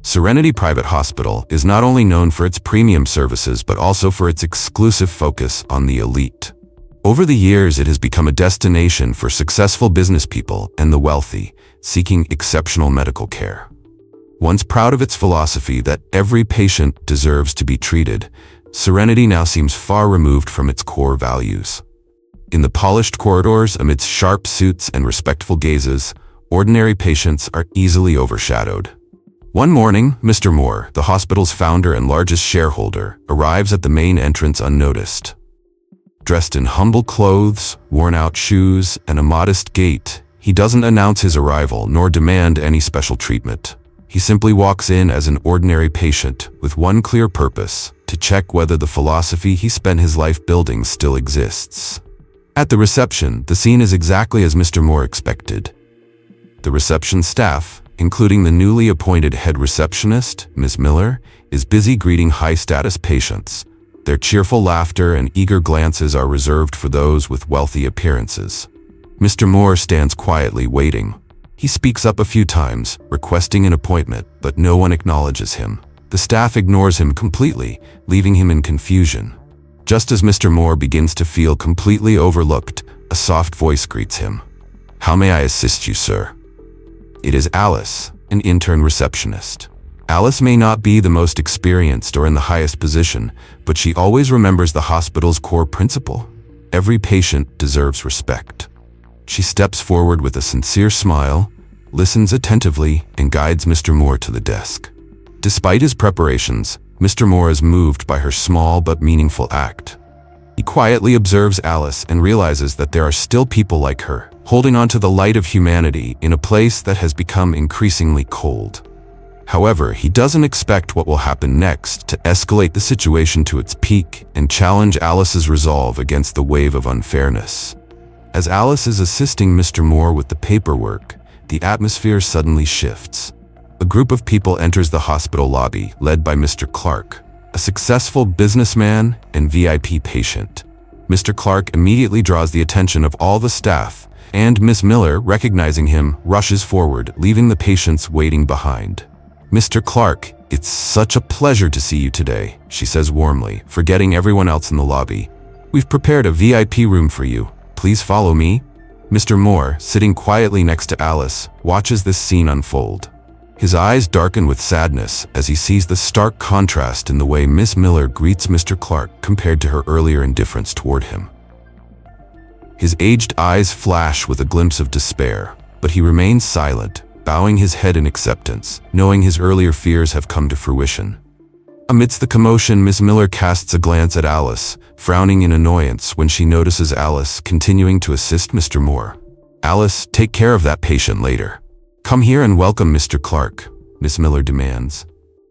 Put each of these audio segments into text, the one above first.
Serenity Private Hospital is not only known for its premium services but also for its exclusive focus on the elite. Over the years, it has become a destination for successful business people and the wealthy seeking exceptional medical care. Once proud of its philosophy that every patient deserves to be treated, Serenity now seems far removed from its core values. In the polished corridors, amidst sharp suits and respectful gazes, ordinary patients are easily overshadowed. One morning, Mr. Moore, the hospital's founder and largest shareholder, arrives at the main entrance unnoticed. Dressed in humble clothes, worn-out shoes, and a modest gait, he doesn't announce his arrival nor demand any special treatment. He simply walks in as an ordinary patient with one clear purpose: to check whether the philosophy he spent his life building still exists. At the reception, the scene is exactly as Mr. Moore expected. The reception staff, including the newly appointed head receptionist, Ms. Miller, is busy greeting high-status patients. Their cheerful laughter and eager glances are reserved for those with wealthy appearances. Mr. Moore stands quietly waiting. He speaks up a few times, requesting an appointment, but no one acknowledges him. The staff ignores him completely, leaving him in confusion. Just as Mr. Moore begins to feel completely overlooked, a soft voice greets him. "How may I assist you, sir?" It is Alice, an intern receptionist. Alice may not be the most experienced or in the highest position, but she always remembers the hospital's core principle: every patient deserves respect. She steps forward with a sincere smile, listens attentively, and guides Mr. Moore to the desk. Despite his preparations, Mr. Moore is moved by her small but meaningful act. He quietly observes Alice and realizes that there are still people like her, holding on to the light of humanity in a place that has become increasingly cold. However, he doesn't expect what will happen next to escalate the situation to its peak and challenge Alice's resolve against the wave of unfairness. As Alice is assisting Mr. Moore with the paperwork, the atmosphere suddenly shifts. A group of people enters the hospital lobby, led by Mr. Clarke, a successful businessman and VIP patient. Mr. Clarke immediately draws the attention of all the staff, and Miss Miller, recognizing him, rushes forward, leaving the patients waiting behind. "Mr. Clarke, it's such a pleasure to see you today," she says warmly, forgetting everyone else in the lobby. "We've prepared a VIP room for you. Please follow me." Mr. Moore, sitting quietly next to Alice, watches this scene unfold. His eyes darken with sadness as he sees the stark contrast in the way Miss Miller greets Mr. Clarke compared to her earlier indifference toward him. His aged eyes flash with a glimpse of despair, but he remains silent, bowing his head in acceptance, knowing his earlier fears have come to fruition. Amidst the commotion, Miss Miller casts a glance at Alice, frowning in annoyance when she notices Alice continuing to assist Mr. Moore. "Alice, take care of that patient later. Come here and welcome Mr. Clarke," Miss Miller demands.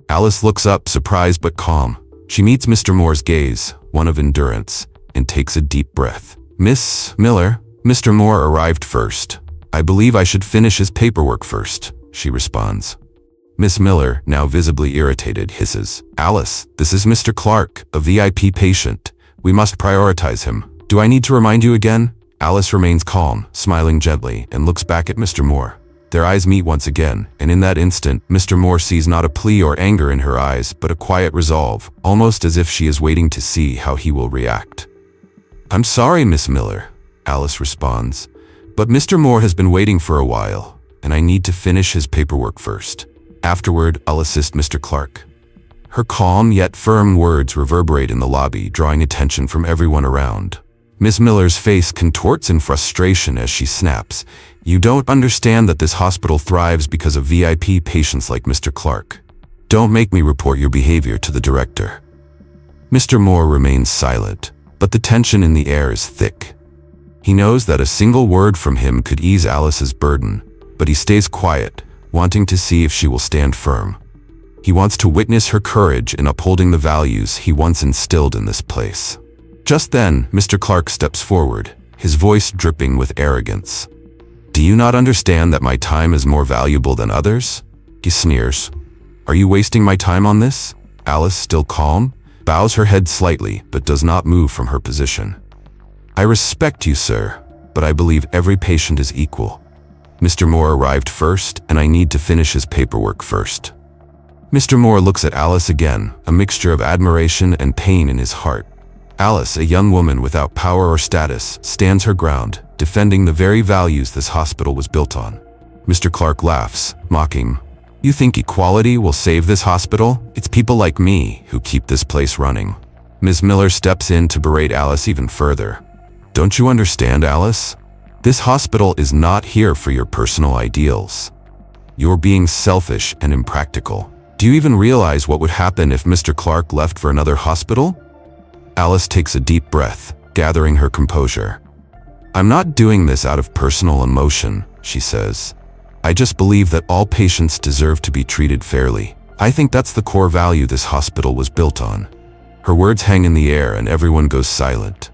Alice looks up, surprised but calm. She meets Mr. Moore's gaze, one of endurance, and takes a deep breath. "Miss Miller, Mr. Moore arrived first. I believe I should finish his paperwork first," she responds. Miss Miller, now visibly irritated, hisses, "Alice, this is Mr. Clarke, a VIP patient. We must prioritize him. Do I need to remind you again?" Alice remains calm, smiling gently, and looks back at Mr. Moore. Their eyes meet once again, and in that instant, Mr. Moore sees not a plea or anger in her eyes, but a quiet resolve, almost as if she is waiting to see how he will react. "I'm sorry, Miss Miller," Alice responds, "but Mr. Moore has been waiting for a while, and I need to finish his paperwork first. Afterward, I'll assist Mr. Clarke." Her calm yet firm words reverberate in the lobby, drawing attention from everyone around. Miss Miller's face contorts in frustration as she snaps, "You don't understand that this hospital thrives because of VIP patients like Mr. Clarke. Don't make me report your behavior to the director." Mr. Moore remains silent, but the tension in the air is thick. He knows that a single word from him could ease Alice's burden, but he stays quiet, wanting to see if she will stand firm. He wants to witness her courage in upholding the values he once instilled in this place. Just then, Mr. Clarke steps forward, his voice dripping with arrogance. "Do you not understand that my time is more valuable than others?" he sneers. "Are you wasting my time on this?" Alice, still calm, bows her head slightly but does not move from her position. "I respect you, sir, but I believe every patient is equal. Mr. Moore arrived first, and I need to finish his paperwork first." Mr. Moore looks at Alice again, a mixture of admiration and pain in his heart. Alice, a young woman without power or status, stands her ground, defending the very values this hospital was built on. Mr. Clarke laughs, mocking, "You think equality will save this hospital? It's people like me who keep this place running." Ms. Miller steps in to berate Alice even further. "Don't you understand, Alice? This hospital is not here for your personal ideals. You're being selfish and impractical. Do you even realize what would happen if Mr. Clarke left for another hospital?" Alice takes a deep breath, gathering her composure. "I'm not doing this out of personal emotion," she says. "I just believe that all patients deserve to be treated fairly. I think that's the core value this hospital was built on." Her words hang in the air and everyone goes silent.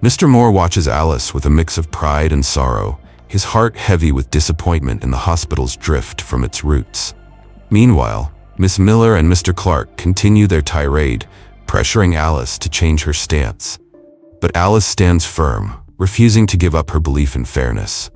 Mr. Moore watches Alice with a mix of pride and sorrow, his heart heavy with disappointment in the hospital's drift from its roots. Meanwhile, Miss Miller and Mr. Clarke continue their tirade, pressuring Alice to change her stance. But Alice stands firm, refusing to give up her belief in fairness.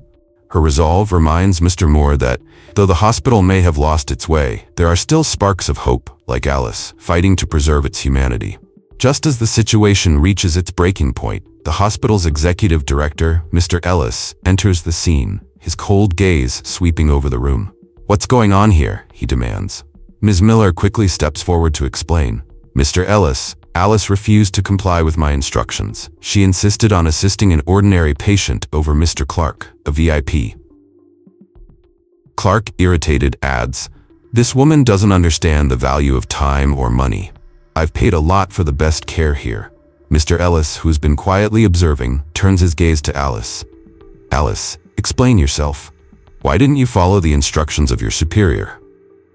Her resolve reminds Mr. Moore that, though the hospital may have lost its way, there are still sparks of hope, like Alice, fighting to preserve its humanity. Just as the situation reaches its breaking point, the hospital's executive director, Mr. Ellis, enters the scene, his cold gaze sweeping over the room. "What's going on here?" he demands. Ms. Miller quickly steps forward to explain. "Mr. Ellis, Alice refused to comply with my instructions. She insisted on assisting an ordinary patient over Mr. Clarke, a VIP." Clarke, irritated, adds, "This woman doesn't understand the value of time or money. I've paid a lot for the best care here." Mr. Ellis, who's been quietly observing, turns his gaze to Alice. "Alice, explain yourself. Why didn't you follow the instructions of your superior?"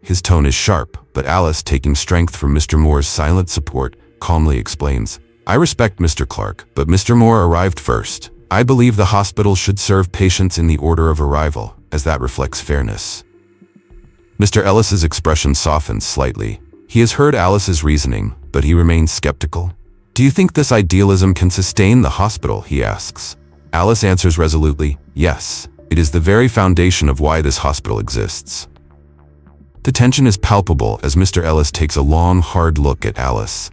His tone is sharp, but Alice, taking strength from Mr. Moore's silent support, calmly explains, "I respect Mr. Clarke, but Mr. Moore arrived first. I believe the hospital should serve patients in the order of arrival, as that reflects fairness." Mr. Ellis's expression softens slightly. He has heard Alice's reasoning, but he remains skeptical. "Do you think this idealism can sustain the hospital?" he asks. Alice answers resolutely, "Yes. It is the very foundation of why this hospital exists." The tension is palpable as Mr. Ellis takes a long, hard look at Alice.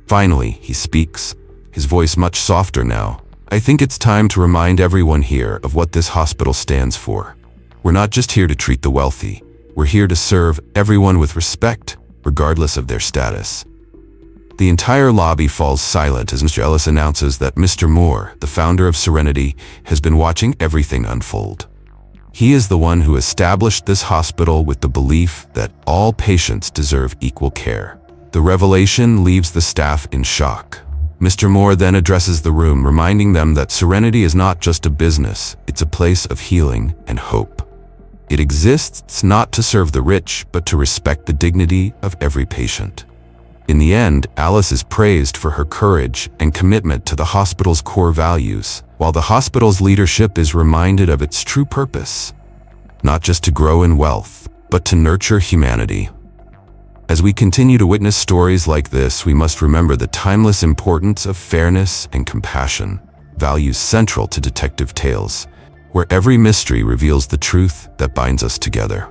Finally, he speaks, his voice much softer now. "I think it's time to remind everyone here of what this hospital stands for. We're not just here to treat the wealthy. We're here to serve everyone with respect, regardless of their status." The entire lobby falls silent as Mr. Ellis announces that Mr. Moore, the founder of Serenity, has been watching everything unfold. He is the one who established this hospital with the belief that all patients deserve equal care. The revelation leaves the staff in shock. Mr. Moore then addresses the room, reminding them that Serenity is not just a business, it's a place of healing and hope. It exists not to serve the rich, but to respect the dignity of every patient. In the end, Alice is praised for her courage and commitment to the hospital's core values, while the hospital's leadership is reminded of its true purpose, not just to grow in wealth, but to nurture humanity. As we continue to witness stories like this, we must remember the timeless importance of fairness and compassion, values central to detective tales, where every mystery reveals the truth that binds us together.